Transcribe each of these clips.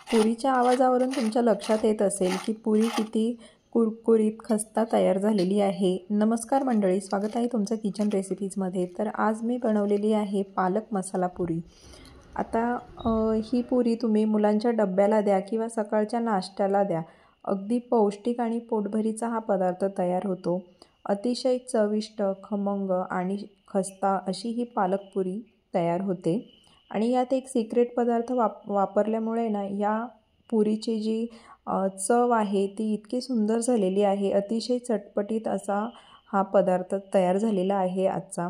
पुरीच्या आवाजावरून तुमच्या लक्षात येत असेल की पुरी किती कुरकुरीत खस्ता तयार झालेली आहे। नमस्कार मंडळी, स्वागत आहे तुमचं किचन रेसिपीजमध्ये। तर आज मी बनवलेली आहे पालक मसाला पुरी। आता ही पुरी तुम्ही मुलांच्या डब्याला द्या किंवा सकाळच्या नाश्त्याला द्या, अगदी पौष्टिक आणि पोटभरीचा हा पदार्थ तयार होतो। अतिशय चविष्ट, खमंग आणि खस्ता अशी ही पालक पुरी तयार होते। आणि यात एक सिक्रेट पदार्थ वापरल्यामुळे ना या पुरीची जी चव आहे ती इतकी सुंदर झालेली आहे। अतिशय चटपटीत असा हा पदार्थ तयार झालेला आहे आजचा।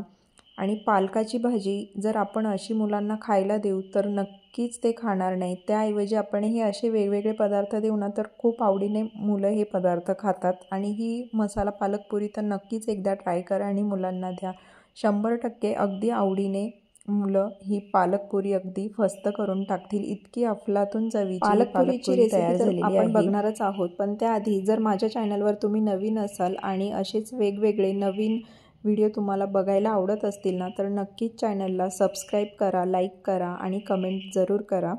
आणि पालकाची भाजी जर आपण अशी मुलांना खायला देऊ तर नक्कीच ते खाणार नाही। त्याऐवजी आपण हे असे वेगवेगळे पदार्थ देऊ ना तर खूप आवडीने मुलं हे पदार्थ खातात। आणि ही मसाला पालक पुरी तर नक्कीच एकदा ट्राय करा आणि मुलांना द्या। 100% अगदी आवडीने मुलं ही पालक पुरी अगदी फस्त करून टाकतील, इतकी अफलातून चवीची पालक पुरीची रेसिपी तर आपण बघणारच आहोत। पण त्याआधी जर माझ्या चॅनलवर तुम्ही नवीन असाल आणि असेच वेगवेगळे नवीन व्हिडिओ तुम्हाला बघायला आवडत असतील ना तर नक्कीच चॅनलला सबस्क्राईब करा, लाईक करा आणि कमेंट जरूर करा।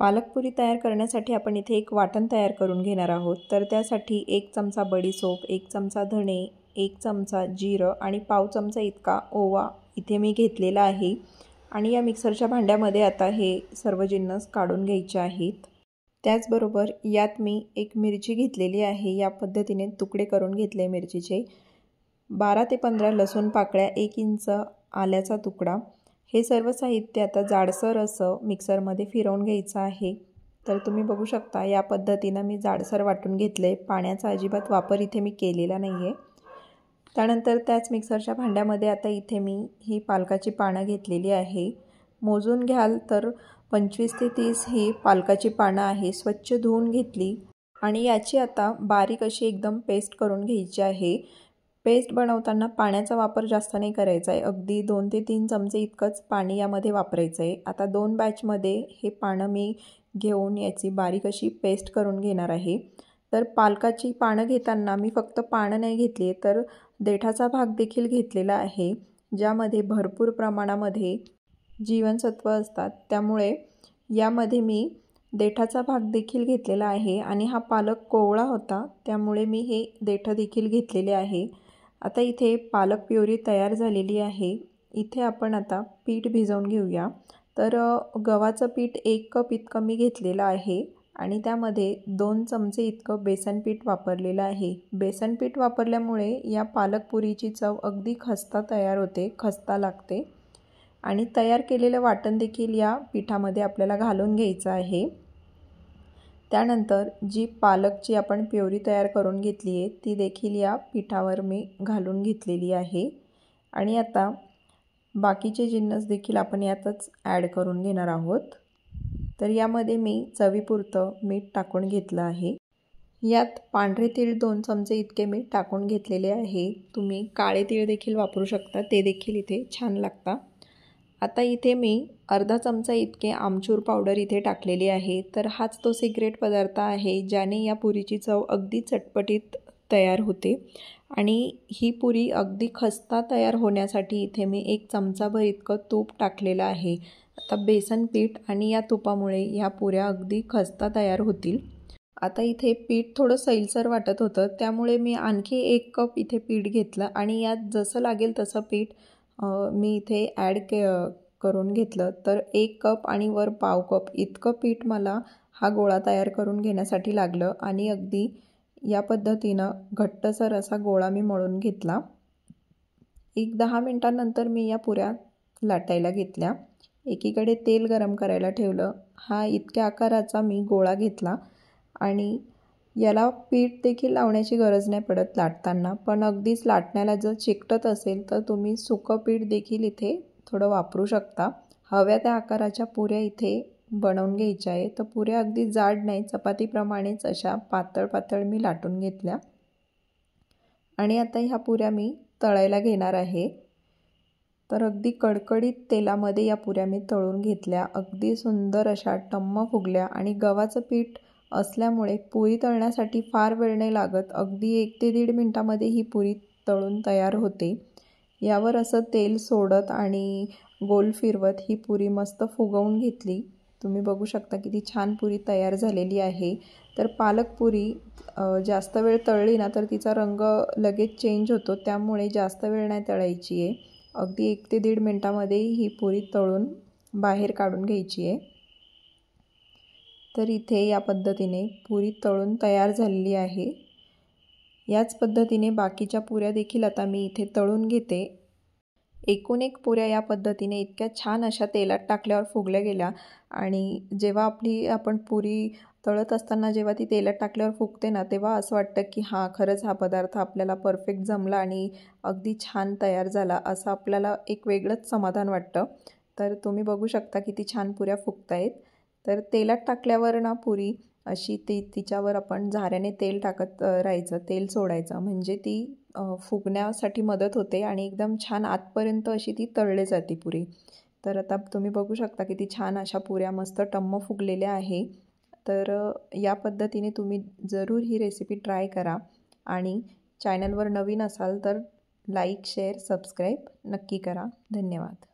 पालक पुरी तयार करण्यासाठी आपण इथे एक वाटण तयार करून घेणार आहोत। तर त्यासाठी 1 चमचा बडीशेप, 1 चमचा धणे, 1 चमचा जिरं आणि पाव चमचा इतका ओवा इथे मी घेतलेला आहे। आणि या मिक्सरच्या भांड्यामध्ये आता हे सर्व जिन्नस काढून घ्यायचे आहेत। त्याचबरोबर यात मी एक मिरची घेतलेली आहे, या पद्धतीने तुकडे करून घेतले मिरचीचे। 12 ते 15 लसूण पाकळ्या, 1 इंच आल्याचा तुकडा। हे सर्व साहित्य आता जाडसर असं मिक्सरमध्ये फिरवून घ्यायचं आहे। तर तुम्ही बघू शकता या पद्धतीनं मी जाडसर वाटून घेतले, पाण्याचा अजिबात वापर इथे मी केलेला नाही आहे। त्यानंतर त्याच मिक्सरच्या भांड्यामध्ये आता इथे मी ही पालकाची पानं घेतलेली आहे। मोजून घ्याल तर 25 ते 30 ही पालकाची पानं आहे, स्वच्छ धुवून घेतली। आणि याची आता बारीक अशी एकदम पेस्ट करून घ्यायची आहे। पेस्ट बनवताना पाण्याचा वापर जास्त नाही करायचा आहे, अगदी 2 ते 3 चमचे इतकंच पाणी यामध्ये वापरायचं आहे। आता 2 बॅचमध्ये हे पानं मी घेऊन याची बारीक अशी पेस्ट करून घेणार आहे। तर पालकाची पानं घेताना मी फक्त पानं नाही घेतली तर देठाचा भाग देखील घेतलेला आहे, ज्यामध्ये भरपूर प्रमाणामध्ये जीवनसत्व असतात। त्यामुळे यामध्ये मी देठाचा भाग देखील घेतलेला आहे। आणि हा पालक कोवळा होता त्यामुळे मी हे देठ देखील घेतलेले आहे। आता इथे पालक प्युरी तयार झालेली आहे। इथे आपण आता पीठ भिजवून घेऊया। तर गव्हाचं पीठ 1 कप इतकं मी घेतलेलं आहे आणि त्यामध्ये 2 चमचे इतकं बेसन पीठ वापरलेलं आहे। बेसन पीठ वापरल्यामुळे या पालक पुरीची चव अगदी खस्ता तयार होते, खस्ता लागते। आणि तयार केलेलं वाटण देखील या पिठामध्ये आपल्याला घालून घ्यायचं आहे। त्यानंतर जी पालकची आपण प्युरी तयार करून घेतली आहे ती देखील या पिठावर मी घालून घेतलेली आहे। आणि आता बाकीचे जिन्नस देखील आपण यातच ॲड करून घेणार आहोत। तर यामध्ये मी चवीपुरतं मीठ टाकून घेतलं आहे। यात पांढरे तीळ 2 चमचे इतके मी टाकून घेतलेले आहे। तुम्ही काळे तीळ देखील वापरू शकता, ते देखील इथे छान लागतात। आता इथे मी अर्धा चमचा इतके आमचूर पावडर इथे टाकलेली आहे। तर हाच तो सिक्रेट पदार्थ आहे ज्याने या पुरीची चव अगदी चटपटीत तयार होते। आणि ही पुरी अगदी खस्ता तयार होण्यासाठी इथे मी 1 चमचाभर इतकं तूप टाकलेलं आहे। आता बेसन पीठ आणि या तुपामुळे ह्या पुऱ्या अगदी खस्ता तयार होतील। आता इथे पीठ थोडं सैलसर वाटत होतं त्यामुळे मी आणखी 1 कप इथे पीठ घेतलं आणि यात जसं लागेल तसं पीठ मी इथे ॲड करून घेतलं। तर 1 कप आणि वर पाव कप इतकं पीठ मला हा गोळा तयार करून घेण्यासाठी लागलं। आणि अगदी या पद्धतीनं घट्टसर असा गोळा मी मळून घेतला। एक 10 मिनिटांनंतर मी या पुऱ्या लाटायला घेतल्या। एकीकडे तेल गरम करायला ठेवलं। हा इतक्या आकाराचा मी गोळा घेतला आणि याला पीठ देखील लावण्याची गरज नाही पडत लाटताना, पण अगदीच लाटण्याला जर चिकटत असेल तर तुम्ही सुकं पीठ देखील इथे थोडं वापरू शकता। हव्या त्या आकाराच्या पुऱ्या इथे बनवून घ्यायच्या आहे। तर पुऱ्या अगदी जाड नाही, चपातीप्रमाणेच अशा पातळ पातळ मी लाटून घेतल्या। आणि आता ह्या पुऱ्या मी तळायला घेणार आहे। तर अगदी कडकडीत तेलामध्ये या पुऱ्या मी तळून घेतल्या, अगदी सुंदर अशा टम्म फुगल्या। आणि गव्हाचं पीठ असल्यामुळे पुरी तळण्यासाठी फार वेळ नाही लागत, अगदी 1 ते 1.5 मिनिटामध्ये ही पुरी तळून तयार होते। यावर असं तेल सोडत आणि गोल फिरवत ही पुरी मस्त फुगवून घेतली तुम्ही बघू शकता किती छान पुरी तयार झालेली आहे। तर पालक पुरी जास्त वेळ तळली ना तर तिचा रंग लगेच चेंज होतो, त्यामुळे जास्त वेळ नाही तळायची आहे। अगदी 1 ते 1.5 मिनटामध्ये ही पुरी तळून बाहेर काढून घ्यायची आहे। तर इथे या पद्धतीने पुरी तळून तयार झालेली आहे। याच पद्धतीने बाकीच्या पुऱ्या देखील आता मी इथे तळून घेते। एकूण एक पुऱ्या या पद्धतीने इतक्या छान अशा तेलात टाकल्यावर फुगल्या गेल्या आणि जेव्हा आपण पुरी तळत असताना जेव्हा ती तेलात टाकल्यावर फुगते ना, तेव्हा असं वाटतं की हां, खरंच हा पदार्थ आपल्याला परफेक्ट जमला आणि अगदी छान तयार झाला, असं आपल्याला एक वेगळंच समाधान वाटतं। तर तुम्ही बघू शकता किती छान पुऱ्या फुगतायत। तर तेलात टाकल्यावर ना पुरी अशी तिच्यावर आपण झाऱ्याने तेल टाकत राहायचं, तेल सोडायचं, म्हणजे ती फुगण्यासाठी मदत होते आणि एकदम छान आतपर्यंत अशी ती तळली जाते पुरी। तर आता तुम्ही बघू शकता किती छान अशा पुऱ्या मस्त टम्म फुगलेल्या आहे। तर या पद्धतीने तुम्ही जरूर ही रेसिपी ट्राय करा आणि चॅनलवर नवीन असाल तर लाईक, शेअर, सबस्क्राईब नक्की करा। धन्यवाद।